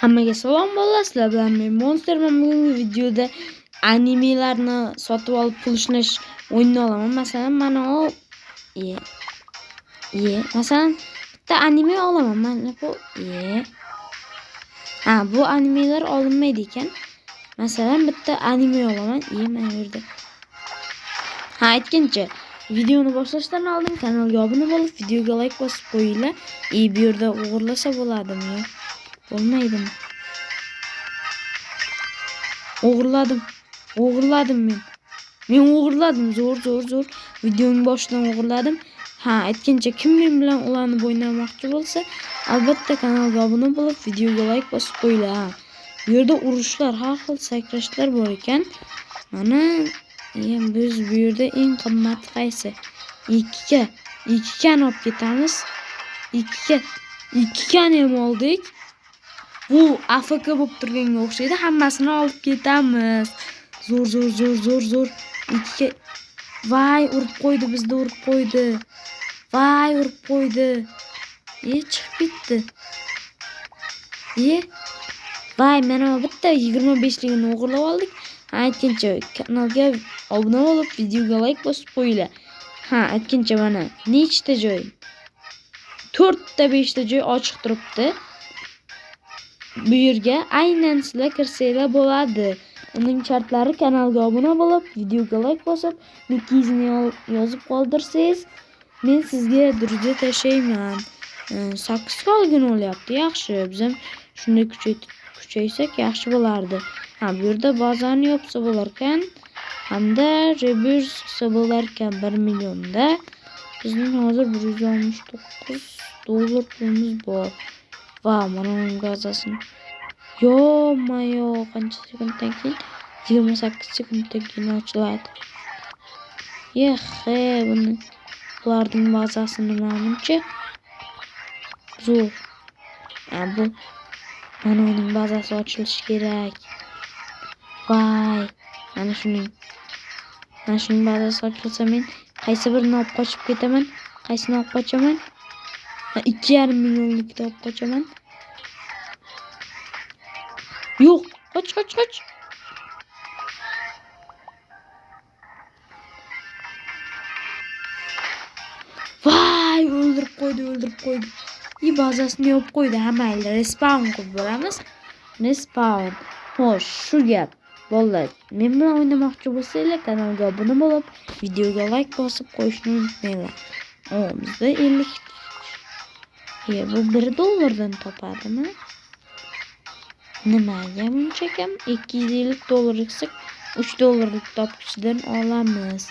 Hammaga salom bolalar, sizlar bilan men Monsterman. Bugungi videoda animelarni sotib olib pul ishlash o'yinini olaman. Masalan, mana o masalan bitta anime olaman. Mana bu bu animelar olinmaydi ekan. Masalan, bitta anime olaman. Mana bu yerda. Aytgancha, videoni boshlashdan oldin kanalga obuna bo'lib, videoga like bosib qo'yinglar. Bu yerda o'g'irlasa bo'ladimi yo? Bo'lmaydimi? O'g'irladim men. Men o'g'irladim, zo'r. Videoning boshidan o'g'irladim. Aytgancha, kim men bilan ulanib o'ynamoqchi bo'lsa, albatta kanalga obuna bo'lib, videoga like bosib qo'yinglar. Bu yerda urushlar, har xil sakrashlar bor ekan. Mana biz bu yerda eng qimmati qaysi? 2 kan olib ketamiz. 2 kan ham oldik. Bu AFK bo'lib turganga o'xshaydi. Hammasini olib ketamiz. Zo'r. 2 Vay, urib qo'ydi, bizni urib qo'ydi. Vay, urib qo'ydi. Chiqib ketdi. Vay, mana bitta 25ligini o'g'irlab oldik. Aytgancha, kanalga obuna bo'lib, videoga like bosib qo'yinglar. Aytgancha, mana nechta joy? 4 ta 5 ta joy ochiq turibdi. Bu yerga aynan sizlar kirsanglar bo'ladi. Uning shartlari kanalga obuna bo'lib, videoga like bosib, nikingizni yozib qoldirsangiz, men sizga durga tashlayman. 8 qolgin o'lyapti, yaxshi. Biz ham shunday kuchaysak yaxshi bo'lardi. Bu yerda bazani yopsa bo'lar ekan, hamda reburs qilsa bo'lar ekan 1 millionda. Bizning hozir $169 pulimiz bor. Va mana uning bazasini. Yo-mayo, qancha sekunddan keyin? 28 sekunddan keyin ochiladi. Buni ularning bazasini menimcha zo'r. Bu mana uning bazasi ochilishi kerak. Vay, mana shuning bazasi ochilsa men qaysi birini olib qochib ketaman? Qaysini olib qochaman? 2,5 millionlikni olib qochaman. Yo'q, qoch. Vay, o'ldirib qo'ydi. Bazasini yopib qo'ydi. Mayli, respawn qilib bo'lamiz. Respawn. Xo'sh, shu gap. Bolalar, men bilan o'ynamoqchi bo'lsanglar, kanalga obuna bo'lib, videoga like bosib qo'yishni unutmanglar. Bizda 50 bu $1 topadimi? Nimaga buncha kam? $250 qilsak, $3 topkichidan olamiz.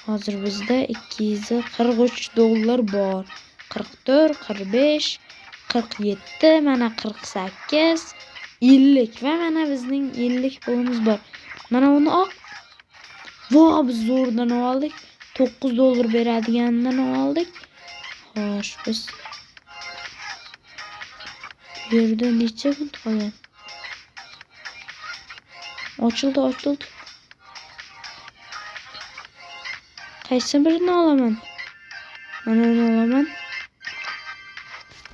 Hozir bizda $243 bor. 44, 45, 47, mana 48, 50 va mana bizning 50 pulimiz bor. Mana uni ol. Biz zo'rdan oldik. $9 beradiganidan oldik. Xo'sh, biz bu yerda necha kun qolgan? Ochildi. Qaysi birini olaman? Mana uni olaman.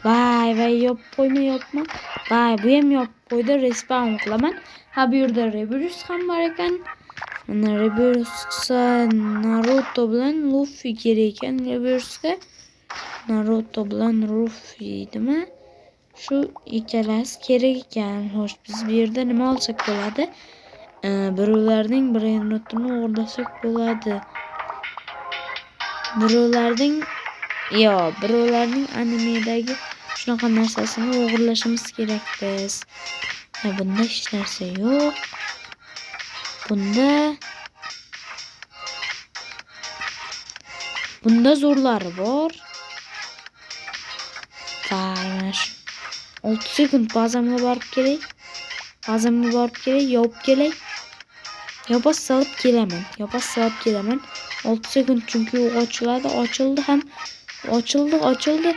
Vay, yopma. Vay, bu ham yopib qo'ydi. Respawn qilaman. Bu yerda reburs ham bor ekan. Mana rebursga Naruto bilan Luffy kerak ekan. Rebursga Naruto bilan Luffy edimi? Shu ikkalasi kerak ekan. Xo'sh, biz bu yerda nima olsak bo'ladi? Birovlarning brainrotini o'g'irlasak bo'ladi. Birovlarning animedagi shunaqa narsasini o'g'irlashimiz kerak biz. Bunda hech narsa yo'q. Bunda zo'rlari bor. Vay, mana shu 6 sekund bazamga borib kerak. Yopib kelay. Yopa salib kelaman. 6 sekund chunki u ochiladi. Ochildi.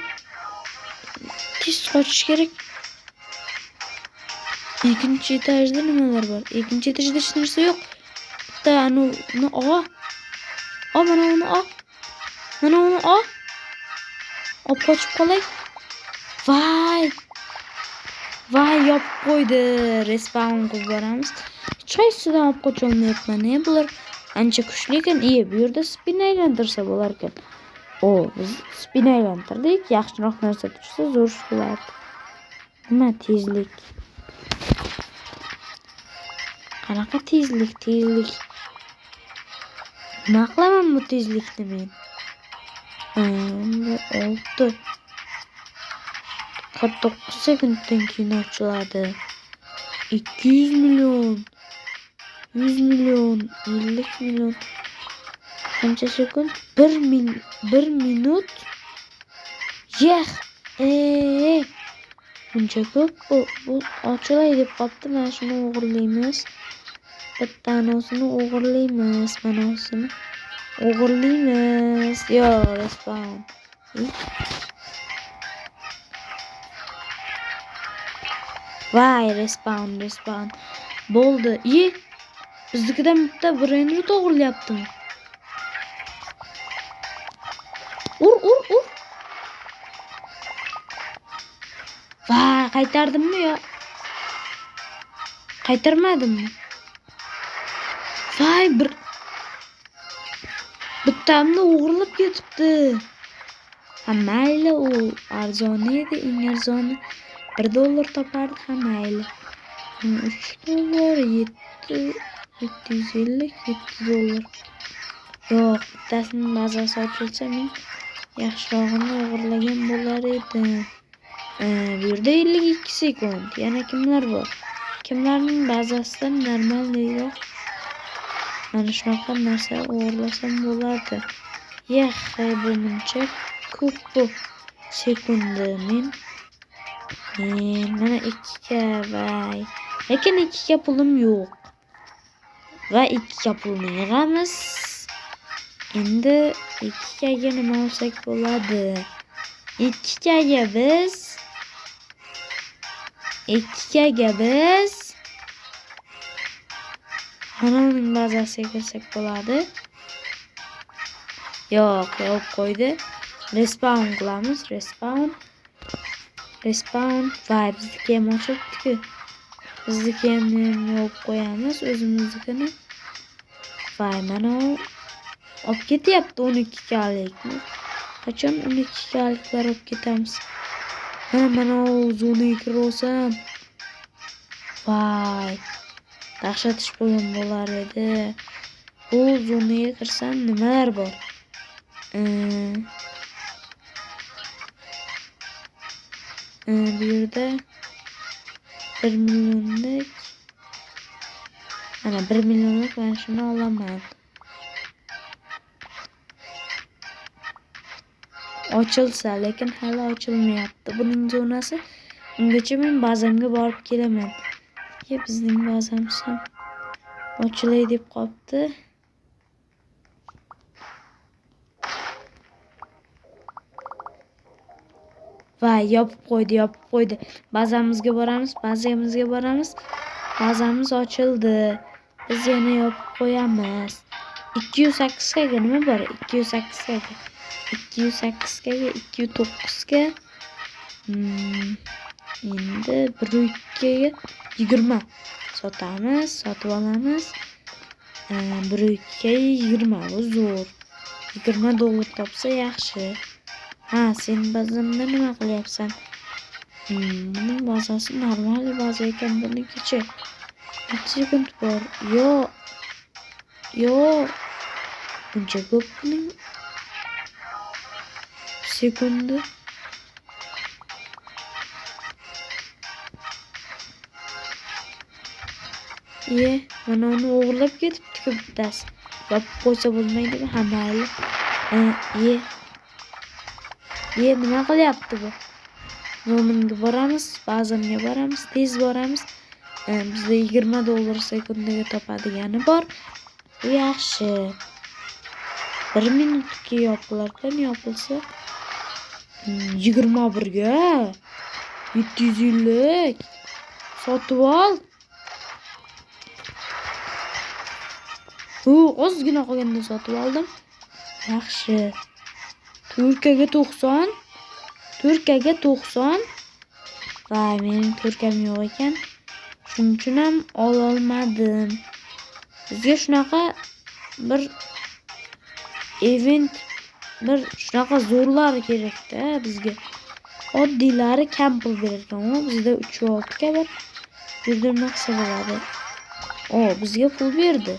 Tez qochish kerak. Ikkinchi etajda nimalar bor? Ikkinchi etajda hech narsa yo'q. Bitta uni ol. Mana uni ol. Olib qochib qolay. Vay. Vay yopib qo'ydi. Respawn qilib boramiz. Choy sudan olib qocha olmayapman. Bular ancha kuchli ekan. Bu yerda spin aylantirsa bo'lar ekan. Biz spin aylantirdik. Yaxshiroq narsa tushsa zo'r bo'lardi. Nima tezlik? Qanaqa tezlik? Nima qilaman bu tezlikni men? 6 49 sekunddan keyin ochiladi. 200 million, 100 million, 50 million. Qancha sekund? 1 minut. Buncha ko'p. Bu ochilay deb qopti. Mana shuni o'g'irlaymiz. Bittanosini o'g'irlaymiz. Mana shuni o'g'irlaymiz. Respawn. Vay respawn. Bo'ldi. Biznikidan bitta brainrot o'g'irlayaptimi? Ur. Vay, qaytardimmi yo? Qaytarmadimmi? Vay, bittamni o'g'irlab ketibdi. Mayli, u arzon edi, eng arzoni $1 topardi. Mayli. $3, 750, $7. Yo'q, bittasining bazasi ochilsa men yaxshirog'ini o'g'irlagan bo'lar edim. Bu yerda 52 sekund. Yana kimlar bor? Kimlarning bazasidan normalroq mana shunaqa narsa o'g'irlasam bo'lardi. Bu muncha ko'p bu sekundi men. Mana 2 vay. Lekin 2 pulim yo'q. Va 2 pulni yig'amiz. Endi 2 ga nima olsak bo'ladi? 2 ga biz Hanoning bazasiga kirsak bo'ladi. Yo'q qo'ydi. Respawn qilamiz. Respawn. Vay, bizniki ham ochilibdi-ku. Bizniki ham yo'q qo'yamiz. O'zimiznikini. Vay, mana olib ketyapti 12 galikni. Qachon 12 galiklar olib ketamiz? Mana zonaga kirsam. Vay. Dahshat ish bo'lgan bo'lar edi. Bu zonaga kirsam nimalar bor? Bu yerda 1 millionlik. Mana 1 millionlik men shuni olaman. Ochilsa, lekin hali ochilmayapti. Buning zonasi. Ungacha men bazamga borib kelaman. Bizning bazamiz ham ochilay deb qopti. Vay, yopib qo'ydi. Bazamizga boramiz. Bazamiz ochildi. Biz yana yopib qo'yamiz. 208 ga nima bor? 208 ga 209 ga endi 1 2 ga 20 sotamiz, sotib olamiz. 1 2 ga 20 bu zo'r. $20 topsa yaxshi. Sen bazamda nima qilyapsan? Buning bazasi normal baza ekan, bunikichi. 1 sekund bor. Yo'q. Buncha ko'p buning sekundi. Mana uni o'g'irlab ketibdi-ku bittasi. Yopib qo'ysa bo'lmaydimi? Mayli. Nima qilyapti bu? Zominga boramiz, bazamga boramiz, tez boramiz. Bizda $20 sekundiga topadigani bor. Bu yaxshi. 1 minutga yopilarkan, yopilsa 21 ga 750 sotib ol. Ozgina qolganda sotib oldim. Yaxshi. Turkaga 90. Vay, mening Turkam yo'q ekan. Shuning uchun ham ololmadim. Bizga shunaqa bir event, bir shunaqa zo'rlar kerak-da bizga. Oddiylari kam pul berar ekan, bizda 3.6 ga bir yerda naqsa bo'ladi. Bizga pul berdi.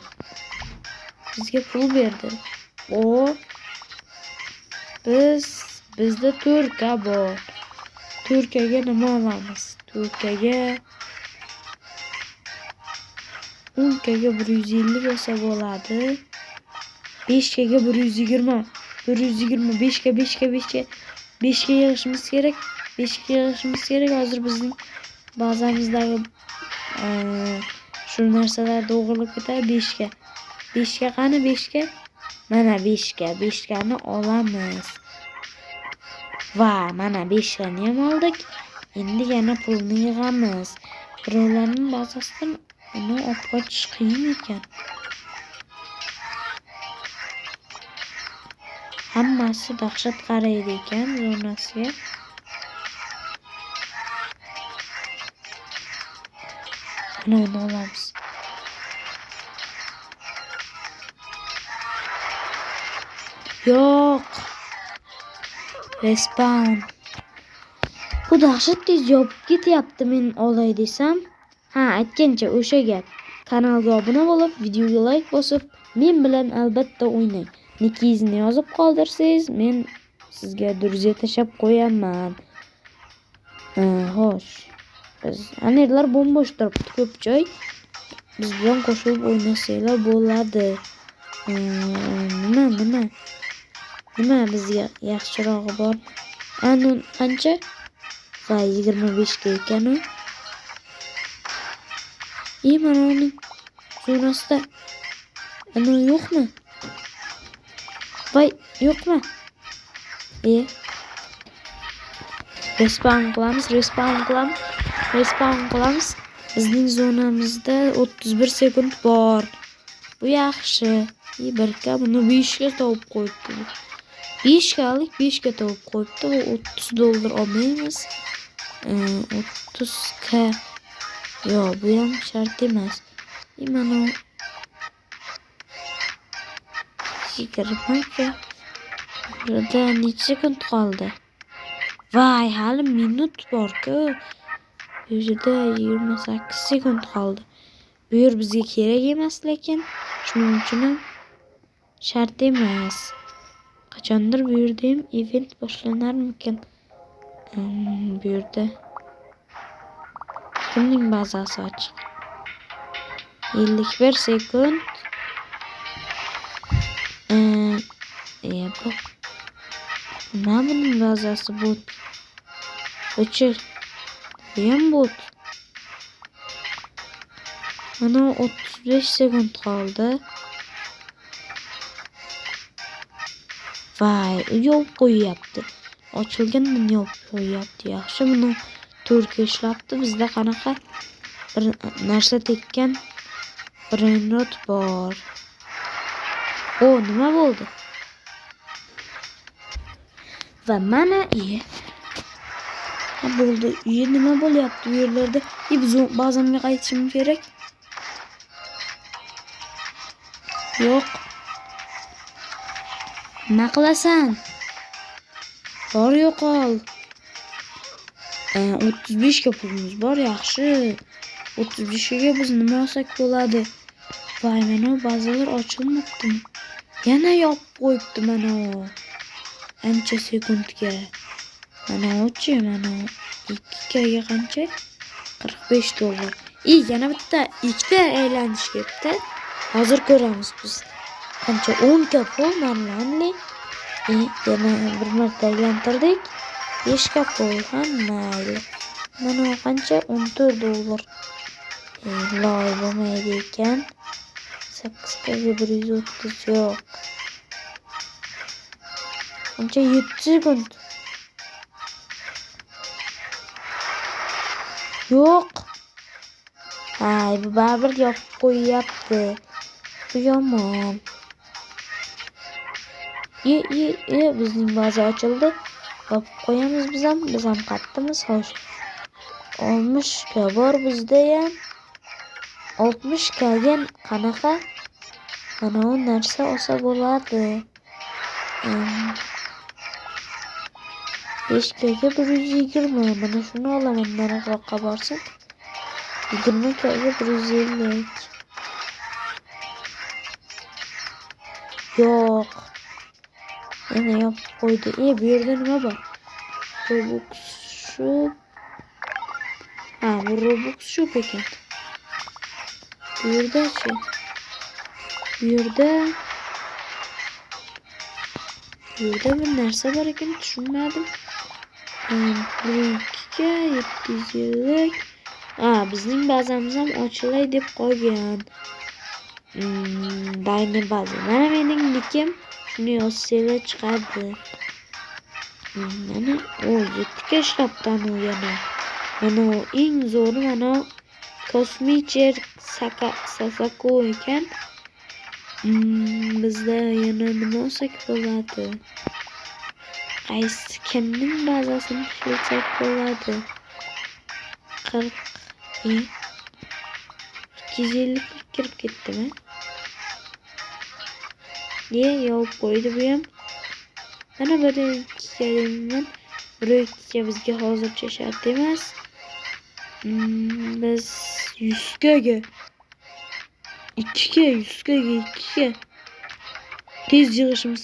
Bizda Turka bor. Turkaga nima olamiz? Turkaga 10 kaga 150 bo'lsa bo'ladi. 5 kaga 120. 5 ga yig'ishimiz kerak. Hozir bizning bazamizdagi shu narsalarni o'g'irlab ketadi 5 ga. 5 ga qani 5 ga? Mana 5 ga. 5 gani olamiz. Va, mana 5 gani ham oldik. Endi yana pulni yig'amiz. Birovlarning bazasidan uni olib qochish qiyin ekan. Hammasi dahshat qaraydi ekan zonasiga. Ana uni olamiz. Yo'q. Respawn. Bu dahshat tez yopib ketyapti, men olay desam. Aytgancha o'sha gap. Kanalga obuna bo'lib, videoga like bosib, men bilan albatta o'ynang. Nikingizni yozib qoldirsangiz, men sizga druziya tashab qo'yaman. Xo'sh. Biz anerlar bo'sh turibdi, ko'p joy. Biz bilan qo'shilib o'ynasanglar bo'ladi. Nima bizga yaxshirog'i bor? Anu qancha? Va 25 ga ekan u. Mana uning zonasida ana yo'qmi? Voy, yo'qmi? Respawn qilamiz. Bizning zonamizda 31 sekund bor. Bu yaxshi. Birka buni 5 ga topib qo'yibdi. 5 ga topib qo'yibdi. Bu $30 olmaymiz. 30 ga. Yo'q, bu ham shart emas. Mana 20 ga. Burada necha sekund qoldi? Vay, hali minut bor-ku. Bu yerda 28 sekund qoldi. Bu yer bizga kerak emas, lekin shuning uchun ham shart emas. Qachondir bu yerda ham event boshlanarmikan? Bu yerda kimning bazasi ochiq? 51 sekund. Bu nima buning bazasi bot? O'chir. Bu ham bot. Mana 35 sekund qoldi. Vay, yopib qo'yyapti. Ochilgandan yopib qo'yyapti. Yaxshi, buni Turk ishlabdi. Bizda qanaqa bir narsa tekkan brainrot bor. Nima bo'ldi? Va mana bo'ldi. Nima bo'lyapti bu yerlarda? Biz bazamga qaytishim kerak. Yo'q. Nima qilasan? Bor yo'qol. 35 ga pulimiz bor, yaxshi. 35 ga biz nima olsak bo'ladi? Voy, mana bazalar ochilmoqda. Yana yopib qo'yibdi mana. Ancha sekundga. Mana 2 ga qancha? $45. Yana bitta ikkita aylanish ketdi. Hozir ko'ramiz biz. Qancha 10 ga pul manlanli. Yana bir marta aylantirdik. 5 ga pul mayli. Mana qancha? $14. Loy bo'lmaydi ekan. 8 ga 130 yo'q. Qancha 7 sekund. Yo'q. Bu baribir yopib qo'yyapti. Bu yomon. Bizning baza ochildi. Yopib qo'yamiz biz ham qatdimiz, xo'sh. oltmishga bor bizdayam. 60ga qanaqa? Mana o narsa olsa bo'ladi. 5ga 120. Mana shuni olaman, nariroqqa borsin. 20ga 150. Yo'q. Yana yopib qo'ydi. Bu yerda nima bor? Robux shop. Bu Robux shop ekan. Bu yerda-chi? Bu yerda bir narsa bor ekan, tushunmadim. 2ga 700 yillik. Bizning bazamiz ham ochilay deb qo'ygan. Dayni baza. Mana mening nikim. Shuni yozsanglar chiqadi. Mana 7ga ishlabdan u yana. Mana eng zo'ri mana Kosmicher Sasako ekan. Bizda yana nima olsak bo'ladi? Qaysi kimning bazasini ishlatsak bo'ladi? 40 250 kirib ketdimi? Yopib qo'ydi bu ham. Mana 1-2ga deyman. 1-2ga bizga hozircha shart emas. Biz 100ga 2ga tez yig'ishimiz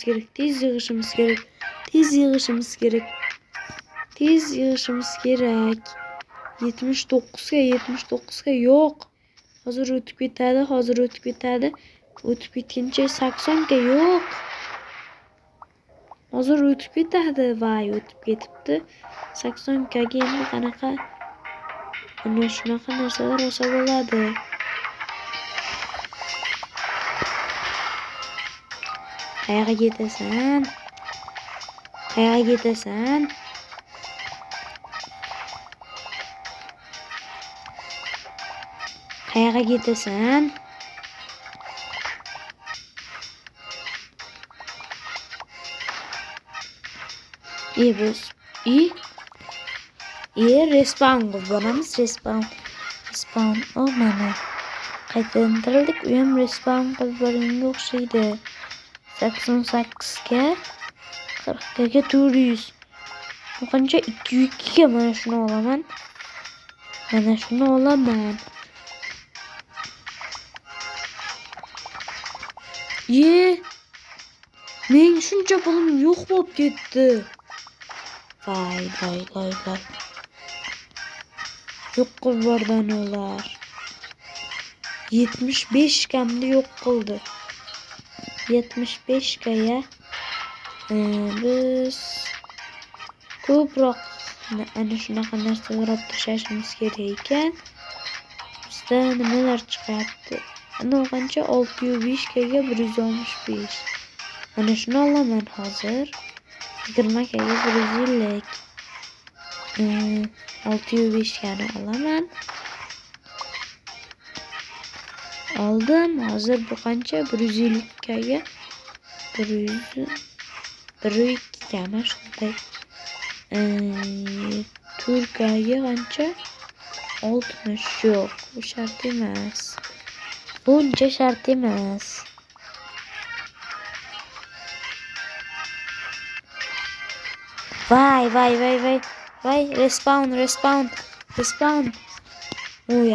kerak. 79ga yo'q. Hozir o'tib ketadi. O'tib ketguncha 80ga yo'q. Hozir o'tib ketadi. Voy, o'tib ketibdi. 80ga endi qanaqa? Ana shunaqa narsalar olsa bo'ladi. Qayerga ketasan? Respawn bo'lamiz. Respawn. Mana qaytarildik. U ham respawn qilib bo'lganga o'xshaydi. 88ga 40ga 400. Bu qancha? 202ga mana shuni olaman. Men shuncha pulim yo'q bo'lib ketdi. Voy. Yo'q qilib bordan ular. 75 kamni yo'q qildi. 75ga biz ko'proq ana shunaqa narsalar olib tashlashimiz kerak ekan. Bizda nimalar chiqyapti? Ana qancha? 605ga 165. Mana shuni olaman hozir. 20ga 150. 605gani olaman. Oldim. Hozir bu qancha? 150ga 102 mana shunday. Turkaga qancha? 60 yo'q. Bu shart emas. Buncha shart emas. Voy. Respawn.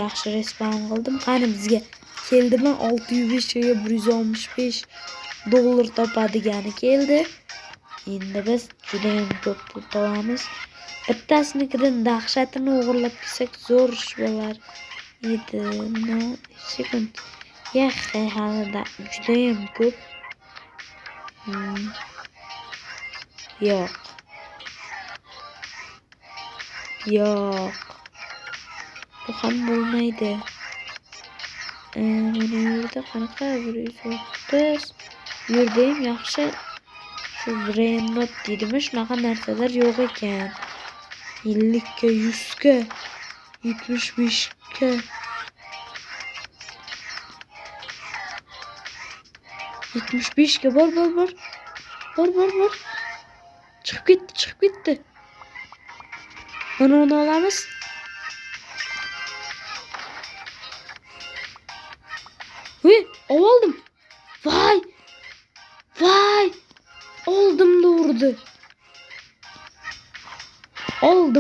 Yaxshi respawn qildim. Qani bizga keldimi? 605ga 165 dollar topadigani keldi. Endi biz juda ham ko'p pul topamiz. Bittasinikidan dahshatini o'g'irlab kelsak zo'r ish bo'lar edi. Sekund. Hali juda ham ko'p. Yo'q. Bu ham bo'lmaydi. Mana yerda qanaqa 130. Yerda ham yaxshi shu brainrot deydimi, shunaqa narsalar yo'q ekan. 50ga 100ga 75ga 75ga bor. Chiqib ketdi. Mana uni olamiz.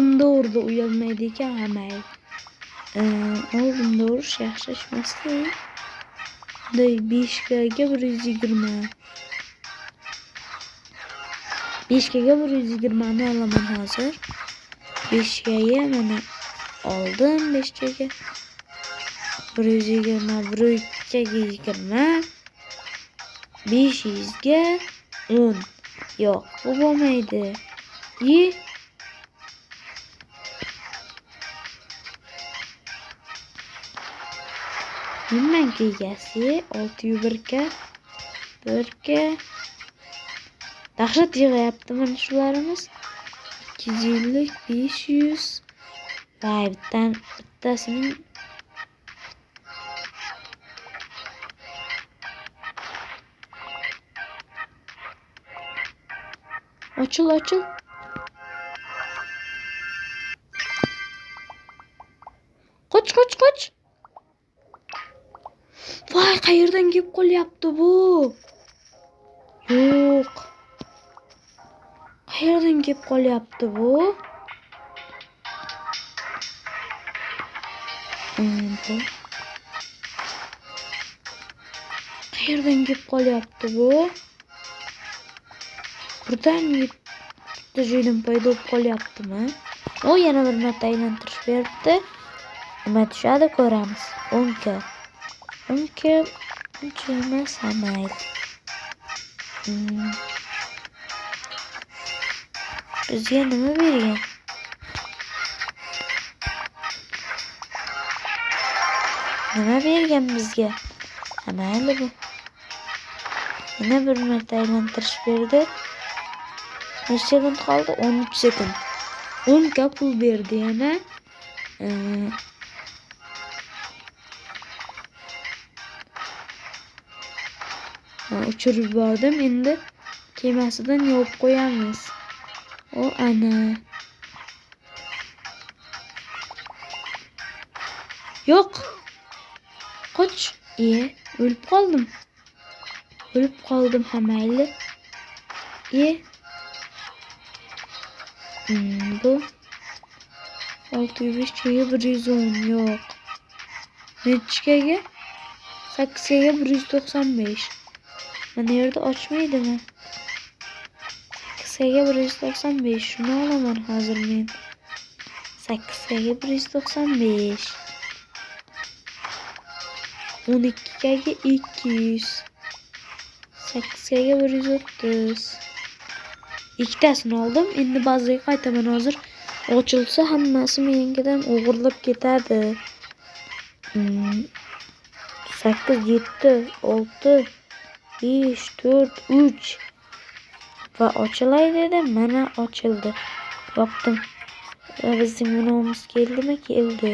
Oldimda urdi, uyalmaydi ekan hamay. Oldimda urish yaxshi emasdi. 5 ga 120. 5 ga 120 ni olaman hozir. 5 ga mana oldim 5 ga 120, 1 ga 20. 500 ga 10. Yo'q, bu bo'lmaydi. Nimanki egasi 601 ga 1 ga dahshat yig'yapti mana shularimiz. 250, 500. Vay, bittasining Ochil. Qoch. Voy, qayerdan kelib qolyapti bu? Yo'q. Qayerdan kelib qolyapti bu? Qayerdan kelib qolyapti bu? Buradan bitta joydan paydo bo'lib qolyaptimi? O, yana bir marta aylantirish beribdi. Nima tushadi ko'ramiz. 10 ga. 10 ga uncha emas hamaydi. Bizga nima bergan? Nima bergan bizga? Hamaydi bu. Yana bir marta aylantirish berdi. Necha sekund qoldi? 13 sekund. 10 ga pul berdi yana. Uçurib yubordim. Endi kemasidan yopib qo'yamiz. O ana. Yo'q. Qoch. O'lib qoldim hamayli. Bu 605 ga 110 yo'q. Nechgaga? 8 ga 195. Mana yerda ochmaydimi? 8 ga 195. Shuni olaman hozir men. 8 ga 195. 12 ga 200. 8 ga 130. Ikkitasini oldim. Endi bazaga qaytaman hozir. Ochilsa hammasi mengadan o'g'irlab ketadi. 8, 7, 6, 5, 4, 3 va ochilay dedim. Mana ochildi. Yopdim. Bizning minomuz keldimi? Keldi.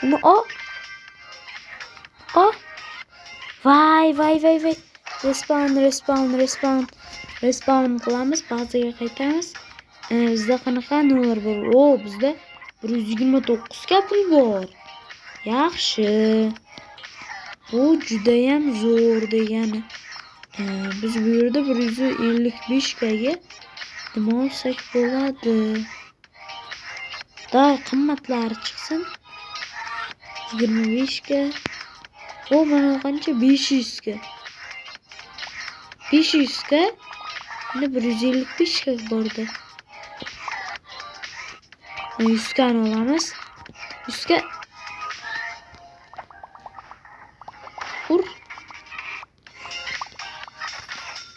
Uni Vay. Respawn qilamiz, bazaga qaytamiz. Bizda qanaqa nolar bor? Bizda 129 ga pul bor. Yaxshi. Bu juda ham zo'r degani. Biz bu yerda 155 ga nima olsak bo'ladi? Da qimmatlari chiqsin. 25 ga. Mana qancha? 500 ga. 500 ga. Endi 155 ga bordi. 100 ga olamiz. 100 ga.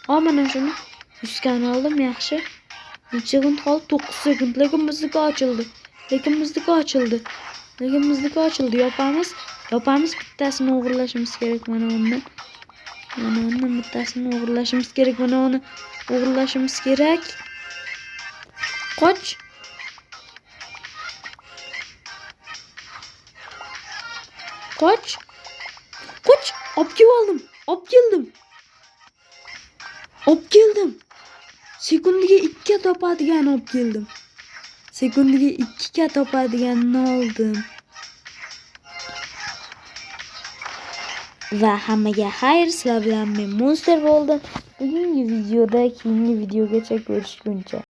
Mana shuni 100 ga oldim, yaxshi. Necha sekund qoldi? 9 sekund. Lekin bizniki ochildi. Yopamiz. Bittasini o'g'irlashimiz kerak mana undan. Bittasini o'g'irlashimiz kerak. Mana uni o'g'irlashimiz kerak. Qoch. Olib keldim. Sekundiga 2 ga topadigan olib keldim. Sekundiga 2 ga topadiganini oldim. va hammaga xayr. Sizlar bilan men Monster bo'ldim. Bugungi videoda keyingi videogacha ko'rishguncha